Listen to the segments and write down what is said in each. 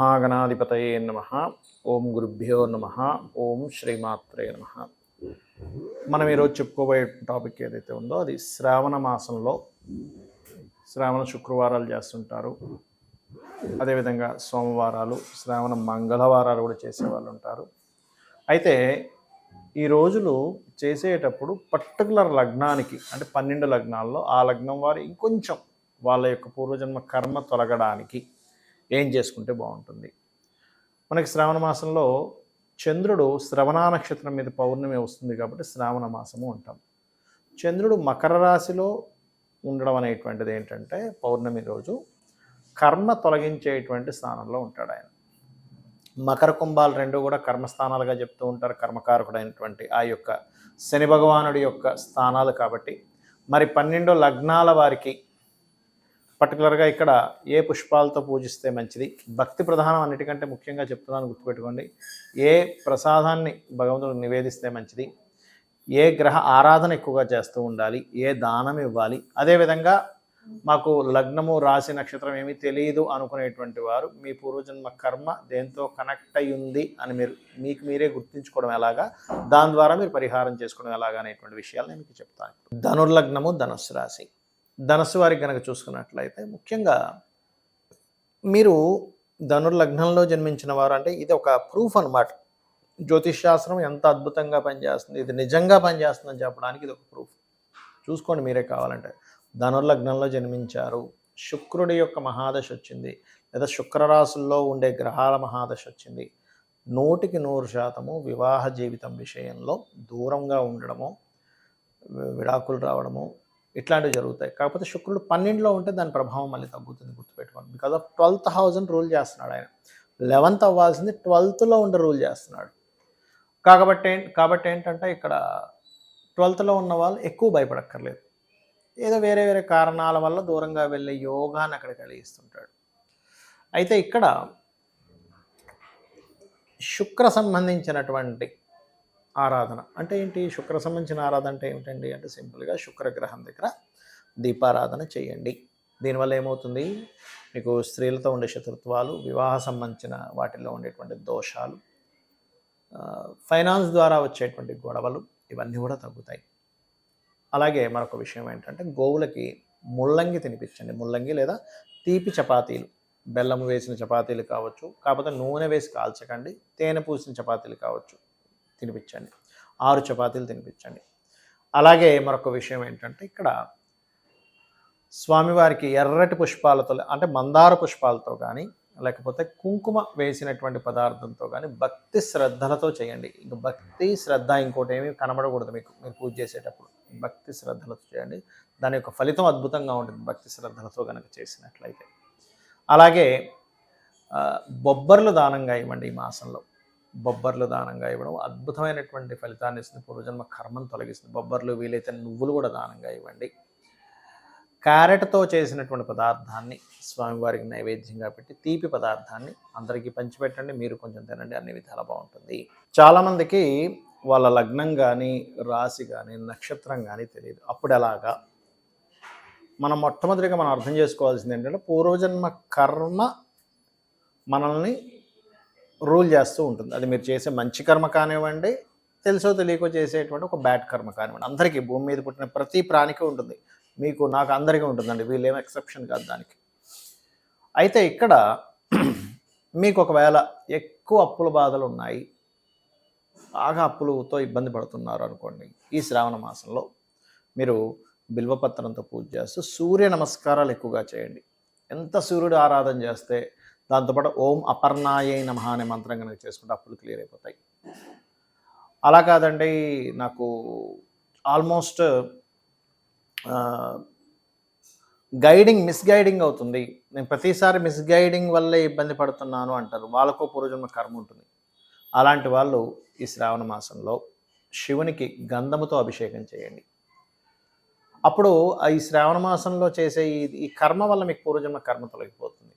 మహాగణాధిపతయే నమః. ఓం గురుభ్యో నమః. ఓం శ్రీమాత్రే నమః. మనం ఈరోజు చెప్పుకోబోయే టాపిక్ ఏదైతే ఉందో అది శ్రావణ మాసంలో శ్రావణ శుక్రవారాలు చేస్తుంటారు. అదేవిధంగా సోమవారాలు, శ్రావణ మంగళవారాలు కూడా చేసేవాళ్ళు ఉంటారు. అయితే ఈ రోజులు చేసేటప్పుడు పర్టికులర్ లగ్నానికి అంటే 12 లగ్నాల్లో ఆ లగ్నం వారు ఇంకొంచెం వాళ్ళ యొక్క పూర్వజన్మ కర్మ తొలగడానికి ఏం చేసుకుంటే బాగుంటుంది. మనకి శ్రావణ మాసంలో చంద్రుడు శ్రవణ నక్షత్రం మీద పౌర్ణమి వస్తుంది కాబట్టి శ్రావణ మాసము అంటాం. చంద్రుడు మకర రాశిలో ఉండడం అనేటువంటిది ఏంటంటే పౌర్ణమి రోజు కర్మ తొలగించేటువంటి స్థానంలో ఉంటాడు ఆయన. మకర కుంభాలు రెండు కూడా కర్మస్థానాలుగా చెప్తూ ఉంటారు. కర్మకారకుడైనటువంటి ఆ యొక్క శని భగవానుడి యొక్క స్థానాలు కాబట్టి మరి 12 లగ్నాల వారికి పర్టికులర్గా ఇక్కడ ఏ పుష్పాలతో పూజిస్తే మంచిది, భక్తి ప్రధానం అన్నిటికంటే ముఖ్యంగా చెప్తున్నాను, గుర్తుపెట్టుకోండి. ఏ ప్రసాదాన్ని భగవంతుడికి నివేదిస్తే మంచిది, ఏ గ్రహ ఆరాధన ఎక్కువగా చేస్తూ ఉండాలి, ఏ దానం ఇవ్వాలి. అదేవిధంగా మాకు లగ్నము రాశి నక్షత్రం ఏమీ తెలియదు అనుకునేటువంటి వారు మీ పూర్వజన్మ కర్మ దేంతో కనెక్ట్ అయి ఉంది అని మీకు మీరే గుర్తించుకోవడం ఎలాగా, దాని ద్వారా మీరు పరిహారం చేసుకోవడం ఎలాగా అనేటువంటి విషయాలు నేను మీకు చెప్తాను. ధనుర్లగ్నము ధనుస్సు రాశి. ధనుస్సు వారికి కనుక చూసుకున్నట్లయితే ముఖ్యంగా మీరు ధనుర్లగ్నంలో జన్మించిన వారు అంటే ఇది ఒక ప్రూఫ్ అన్నమాట. జ్యోతిష్ శాస్త్రం ఎంత అద్భుతంగా పనిచేస్తుంది, ఇది నిజంగా పనిచేస్తుందని చెప్పడానికి ఇది ఒక ప్రూఫ్. చూసుకోండి మీరే కావాలంటే. ధనుర్లగ్నంలో జన్మించారు, శుక్రుడి యొక్క మహాదశ వచ్చింది, లేదా శుక్రరాశుల్లో ఉండే గ్రహాల మహాదశ వచ్చింది, 100% వివాహ జీవితం విషయంలో దూరంగా ఉండడము, విడాకులు రావడము ఇట్లాంటివి జరుగుతాయి. కాకపోతే శుక్రుడు 12లో ఉంటే దాని ప్రభావం మళ్ళీ తగ్గుతుంది, గుర్తుపెట్టుకోండి. బికాజ్ ఆఫ్ 12th హౌస్ని రూల్ చేస్తున్నాడు ఆయన. 11th అవ్వాల్సింది 12thలో ఉండే రూల్ చేస్తున్నాడు. కాబట్టి ఏంటంటే ఇక్కడ 12thలో ఉన్న వాళ్ళు ఎక్కువ భయపడక్కర్లేదు. ఏదో వేరే వేరే కారణాల వల్ల దూరంగా వెళ్ళే యోగాన్ని అక్కడ కలిగిస్తుంటాడు. అయితే ఇక్కడ శుక్ర సంబంధించినటువంటి ఆరాధన అంటే ఏంటి, శుక్ర సంబంధించిన ఆరాధన అంటే ఏమిటండి అంటే సింపుల్గా శుక్రగ్రహం దగ్గర దీపారాధన చేయండి. దీనివల్ల ఏమవుతుంది, మీకు స్త్రీలతో ఉండే శత్రుత్వాలు, వివాహ సంబంధించిన వాటిల్లో ఉండేటువంటి దోషాలు, ఫైనాన్స్ ద్వారా వచ్చేటువంటి గొడవలు ఇవన్నీ కూడా తగ్గుతాయి. అలాగే మరొక విషయం ఏంటంటే గోవులకి ముల్లంగి తినిపించండి. ముల్లంగి లేదా తీపి చపాతీలు, బెల్లం వేసిన చపాతీలు కావచ్చు, కాకపోతే నూనె వేసి కాల్చకండి, తేనె పూసిన చపాతీలు కావచ్చు, తినిపించండి. 6 చపాతీలు తినిపించండి. అలాగే మరొక విషయం ఏంటంటే ఇక్కడ స్వామివారికి ఎర్రటి పుష్పాలతో అంటే మందార పుష్పాలతో కానీ లేకపోతే కుంకుమ వేసినటువంటి పదార్థంతో కానీ భక్తి శ్రద్ధలతో చేయండి. ఇంక భక్తి శ్రద్ధ ఇంకోటి ఏమీ కనబడకూడదు మీకు, మీరు పూజ చేసేటప్పుడు భక్తి శ్రద్ధలతో చేయండి. దాని యొక్క ఫలితం అద్భుతంగా ఉంటుంది భక్తి శ్రద్ధలతో కనుక చేసినట్లయితే. అలాగే బొబ్బర్లు దానంగా ఇవ్వండి. ఈ మాసంలో బొబ్బర్లు దానంగా ఇవ్వడం అద్భుతమైనటువంటి ఫలితాన్ని ఇస్తుంది, పూర్వజన్మ కర్మను తొలగిస్తుంది. బొబ్బర్లు, వీలైతే నువ్వులు కూడా దానంగా ఇవ్వండి. క్యారెట్తో చేసినటువంటి పదార్థాన్ని స్వామివారికి నైవేద్యంగా పెట్టి తీపి పదార్థాన్ని అందరికీ పంచిపెట్టండి, మీరు కొంచెం తినండి, అన్ని విధాలా బాగుంటుంది. చాలామందికి వాళ్ళ లగ్నం కానీ రాశి కానీ నక్షత్రం కానీ తెలియదు. అప్పుడు ఎలాగా మనం మొట్టమొదటిగా మనం అర్థం చేసుకోవాల్సింది ఏంటంటే పూర్వజన్మ కర్మ మనల్ని రూల్ చేస్తూ ఉంటుంది. అది మీరు చేసే మంచి కర్మ కానివ్వండి, తెలుసో తెలియకో చేసేటువంటి ఒక బ్యాడ్ కర్మ కానివ్వండి, అందరికీ భూమి మీద పుట్టిన ప్రతి ప్రాణికి ఉంటుంది. మీకు, నాకు, అందరికీ ఉంటుందండి, వీళ్ళేం ఎక్సెప్షన్ కాదు దానికి. అయితే ఇక్కడ మీకు ఒకవేళ ఎక్కువ అప్పుల బాధలు ఉన్నాయి, బాగా అప్పులతో ఇబ్బంది పడుతున్నారు అనుకోండి, ఈ శ్రావణ మాసంలో మీరు బిల్వపత్రంతో పూజ చేస్తూ సూర్య నమస్కారాలు ఎక్కువగా చేయండి. ఎంత సూర్యుడు ఆరాధన చేస్తే దాంతోపాటు ఓం అపర్ణాయై నమః అనే మంత్రం కనుక చేసుకుంటే అప్పులు క్లియర్ అయిపోతాయి. అలా కాదండి, నాకు ఆల్మోస్ట్ మిస్గైడింగ్ అవుతుంది, నేను ప్రతిసారి మిస్గైడింగ్ వల్లే ఇబ్బంది పడుతున్నాను అంటారు. వాళ్ళకో పూర్వజన్మ కర్మ ఉంటుంది. అలాంటి వాళ్ళు ఈ శ్రావణ మాసంలో శివునికి గంధముతో అభిషేకం చేయండి. అప్పుడు ఈ శ్రావణ మాసంలో చేసే ఈ కర్మ వల్ల మీకు పూర్వజన్మ కర్మ తొలగిపోతుంది.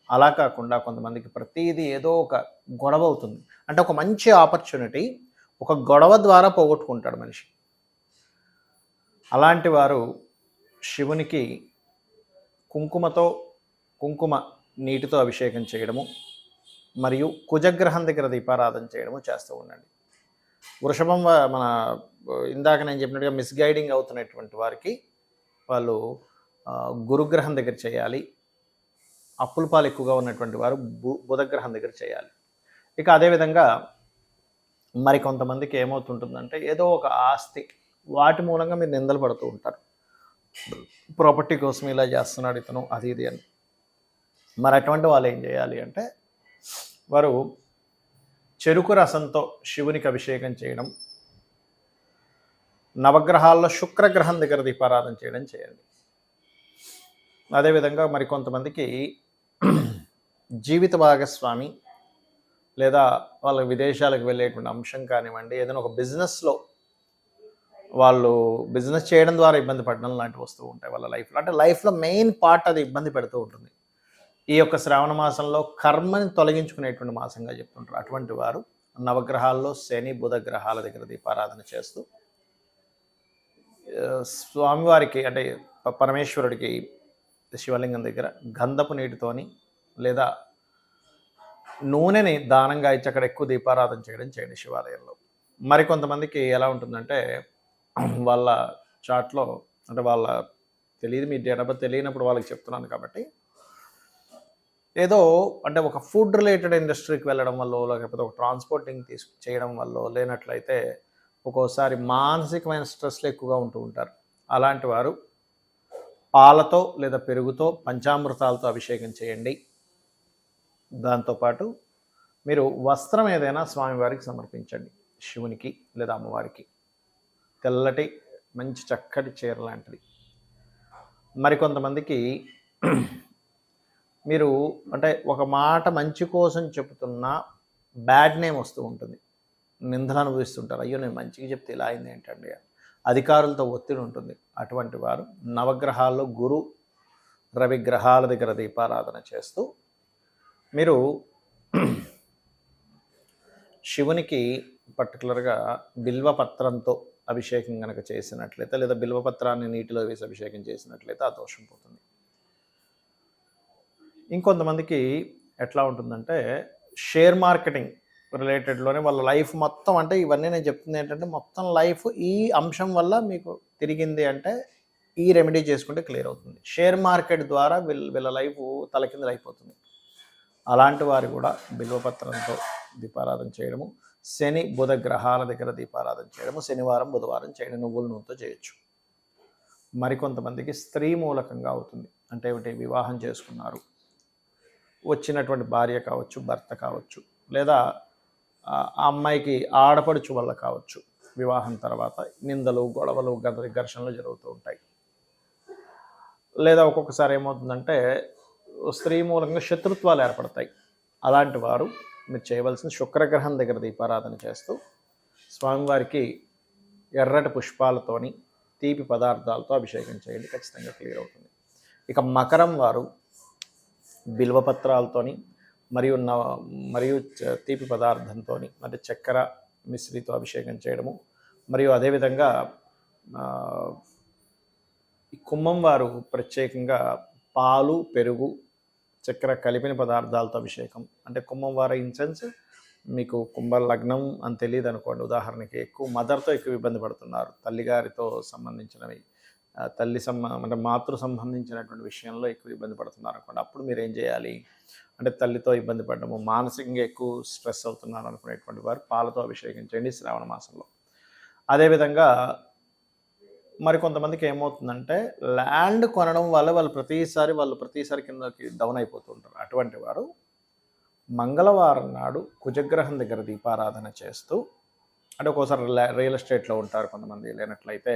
అలా కాకుండా కొంతమందికి ప్రతిదీ ఏదో ఒక గొడవ అవుతుంది. అంటే ఒక మంచి ఆపర్చునిటీ ఒక గొడవ ద్వారా పోగొట్టుకుంటాడు మనిషి. అలాంటి వారు శివునికి కుంకుమ నీటితో అభిషేకం చేయడము, మరియు కుజగ్రహం దగ్గర దీపారాధన చేయడము చేస్తూ ఉండండి. వృషభం మన ఇందాక నేను చెప్పినట్టుగా మిస్గైడింగ్ అవుతున్నటువంటి వారికి వాళ్ళు గురుగ్రహం దగ్గర చేయాలి. అప్పుల పాలు ఎక్కువగా ఉన్నటువంటి వారు బుధగ్రహం దగ్గర చేయాలి. ఇక అదేవిధంగా మరి కొంతమందికి ఏమవుతుంటుందంటే ఏదో ఒక ఆస్తి వాటి మూలంగా మీరు నిందలు పడుతూ ఉంటారు. ప్రాపర్టీ కోసం ఇలా చేస్తున్నాడు ఇతను, అది ఇది అని. మరి అటువంటి వాళ్ళు ఏం చేయాలి అంటే వారు చెరుకు రసంతో శివునికి అభిషేకం చేయడం, నవగ్రహాల్లో శుక్రగ్రహం దగ్గర దీపారాధన చేయడం చేయండి. అదేవిధంగా మరి కొంతమందికి జీవిత భాగస్వామి లేదా వాళ్ళ విదేశాలకు వెళ్ళేటువంటి అంశం కానివ్వండి, ఏదైనా ఒక బిజినెస్లో వాళ్ళు బిజినెస్ చేయడం ద్వారా ఇబ్బంది పడడం లాంటివి వస్తూ ఉంటాయి వాళ్ళ లైఫ్లో. అంటే లైఫ్లో మెయిన్ పార్ట్ అది ఇబ్బంది పెడుతూ ఉంటుంది. ఈ యొక్క శ్రావణ మాసంలో కర్మని తొలగించుకునేటువంటి మాసంగా చెప్తుంటారు. అటువంటి వారు నవగ్రహాల్లో శని బుధ గ్రహాల దగ్గర దీపారాధన చేస్తూ స్వామివారికి అంటే పరమేశ్వరుడికి శివలింగం దగ్గర గంధపు నీటితోని లేదా నూనెని దానంగా ఇచ్చి అక్కడ ఎక్కువ దీపారాధన చేయడం చేయండి శివాలయంలో. మరికొంతమందికి ఎలా ఉంటుందంటే వాళ్ళ చాట్లో అంటే వాళ్ళ తెలియదు, మీ డేట్ ఆఫ్ బర్త్ తెలియనప్పుడు వాళ్ళకి చెప్తున్నాను కాబట్టి, ఏదో అంటే ఒక ఫుడ్ రిలేటెడ్ ఇండస్ట్రీకి వెళ్ళడం వల్ల లేకపోతే ఒక ట్రాన్స్పోర్టింగ్ చేయడం వల్ల లేనట్లయితే ఒక్కోసారి మానసికమైన స్ట్రెస్లు ఎక్కువగా ఉంటూ ఉంటారు. అలాంటి వారు పాలతో లేదా పెరుగుతో పంచామృతాలతో అభిషేకం చేయండి. దాంతోపాటు మీరు వస్త్రం ఏదైనా స్వామివారికి సమర్పించండి, శివునికి లేదా అమ్మవారికి. తెల్లటి మంచి చక్కటి చీర లాంటిది. మరికొంతమందికి మీరు అంటే ఒక మాట మంచి కోసం చెబుతున్నా బ్యాడ్ నేమ్ వస్తూ ఉంటుంది, నిందలు అనుభవిస్తుంటారు. అయ్యో నేను మంచిగా చెప్తే ఇలా అయింది ఏంటండి, అధికారులతో ఒత్తిడి ఉంటుంది. అటువంటి వారు నవగ్రహాల్లో గురు రవి గ్రహాల దగ్గర దీపారాధన చేస్తూ మీరు శివునికి పర్టికులర్గా బిల్వపత్రంతో అభిషేకం కనుక చేసినట్లయితే లేదా బిల్వపత్రాన్ని నీటిలో వేసి అభిషేకం చేసినట్లయితే ఆ దోషం పోతుంది. ఇంకొంతమందికి ఎట్లా ఉంటుందంటే షేర్ మార్కెటింగ్ రిలేటెడ్లోనే వాళ్ళ లైఫ్ మొత్తం, అంటే ఇవన్నీ నేను చెప్తుంది ఏంటంటే మొత్తం లైఫ్ ఈ అంశం వల్ల మీకు తిరిగింది అంటే ఈ రెమెడీ చేసుకుంటే క్లియర్ అవుతుంది. షేర్ మార్కెట్ ద్వారా వీళ్ళ లైఫ్ తలకిందులు అయిపోతుంది. అలాంటి వారు కూడా బిల్వపత్రంతో దీపారాధన చేయడము, శని బుధ గ్రహాల దగ్గర దీపారాధన చేయడము, శనివారం బుధవారం చేయడం, నువ్వుల నూనెతో చేయొచ్చు. మరికొంతమందికి స్త్రీ మూలకంగా అవుతుంది. అంటే ఏమిటి, వివాహం చేసుకున్నారు, వచ్చినటువంటి భార్య కావచ్చు, భర్త కావచ్చు, లేదా ఆ అమ్మాయికి ఆడపడుచు వల్ల కావచ్చు, వివాహం తర్వాత నిందలు గొడవలు ఘర్షణలు జరుగుతూ ఉంటాయి. లేదా ఒక్కొక్కసారి ఏమవుతుందంటే స్త్రీ మూలంగా శత్రుత్వాలు ఏర్పడతాయి. అలాంటి వారు మీరు చేయవలసిన శుక్రగ్రహం దగ్గర దీపారాధన చేస్తూ స్వామివారికి ఎర్రటి పుష్పాలతోని తీపి పదార్థాలతో అభిషేకం చేయండి, ఖచ్చితంగా క్లియర్ అవుతుంది. ఇక మకరం వారు బిల్వపత్రాలతోని మరియు తీపి పదార్థంతో అంటే చక్కెర మిశ్రితో అభిషేకం చేయడము, మరియు అదేవిధంగా ఈ కుంభం వారు ప్రత్యేకంగా పాలు పెరుగు చక్కెర కలిపిన పదార్థాలతో అభిషేకం. అంటే కుంభం వారు ఇన్ సెన్స్ మీకు కుంభ లగ్నం అని తెలియదు అనుకోండి, ఉదాహరణకి ఎక్కువ మదర్తో ఎక్కువ ఇబ్బంది పడుతున్నారు, తల్లిగారితో సంబంధించినవి అంటే మాతృ సంబంధించినటువంటి విషయంలో ఎక్కువ ఇబ్బంది పడుతున్నారు అనుకోండి, అప్పుడు మీరు ఏం చేయాలి అంటే తల్లితో ఇబ్బంది పడడము, మానసికంగా ఎక్కువ స్ట్రెస్ అవుతున్నారు అనుకునేటువంటి వారు పాలతో అభిషేకం చేయండి శ్రావణ మాసంలో. అదేవిధంగా మరికొంతమందికి ఏమవుతుందంటే ల్యాండ్ కొనడం వల్ల వాళ్ళు ప్రతిసారి కిందకి డౌన్ అయిపోతుంటారు. అటువంటి వారు మంగళవారం నాడు కుజగ్రహం దగ్గర దీపారాధన చేస్తూ, అంటే ఒక్కోసారి రియల్ ఎస్టేట్లో ఉంటారు కొంతమంది, లేనట్లయితే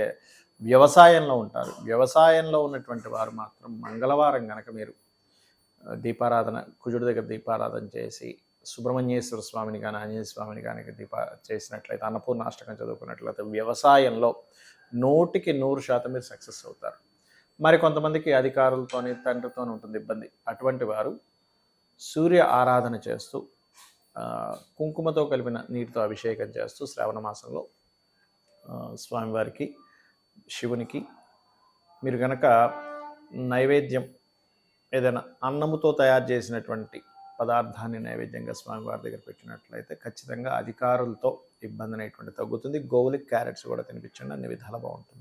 వ్యవసాయంలో ఉంటారు. వ్యవసాయంలో ఉన్నటువంటి వారు మాత్రం మంగళవారం కనుక మీరు దీపారాధన కుజుడి దగ్గర దీపారాధన చేసి సుబ్రహ్మణ్యేశ్వర స్వామిని కానీ ఆంజనేయ స్వామిని కానీ చేసినట్లయితే, అన్నపూర్ణాష్టకం చదువుకున్నట్లయితే వ్యవసాయంలో 100% మీరు సక్సెస్ అవుతారు. మరి కొంతమందికి అధికారులతోని తండ్రితో ఉంటుంది ఇబ్బంది. అటువంటి వారు సూర్య ఆరాధన చేస్తూ కుంకుమతో కలిపిన నీటితో అభిషేకం చేస్తూ శ్రావణ మాసంలో స్వామివారికి శివునికి మీరు కనుక నైవేద్యం ఏదైనా అన్నముతో తయారు చేసినటువంటి పదార్థాన్ని నైవేద్యంగా స్వామివారి దగ్గర పెట్టినట్లయితే ఖచ్చితంగా అధికారులతో ఇబ్బంది అనేటువంటి తగ్గుతుంది. గోవులకి క్యారెట్స్ కూడా తినిపించండి, అన్ని విధాలు బాగుంటుంది.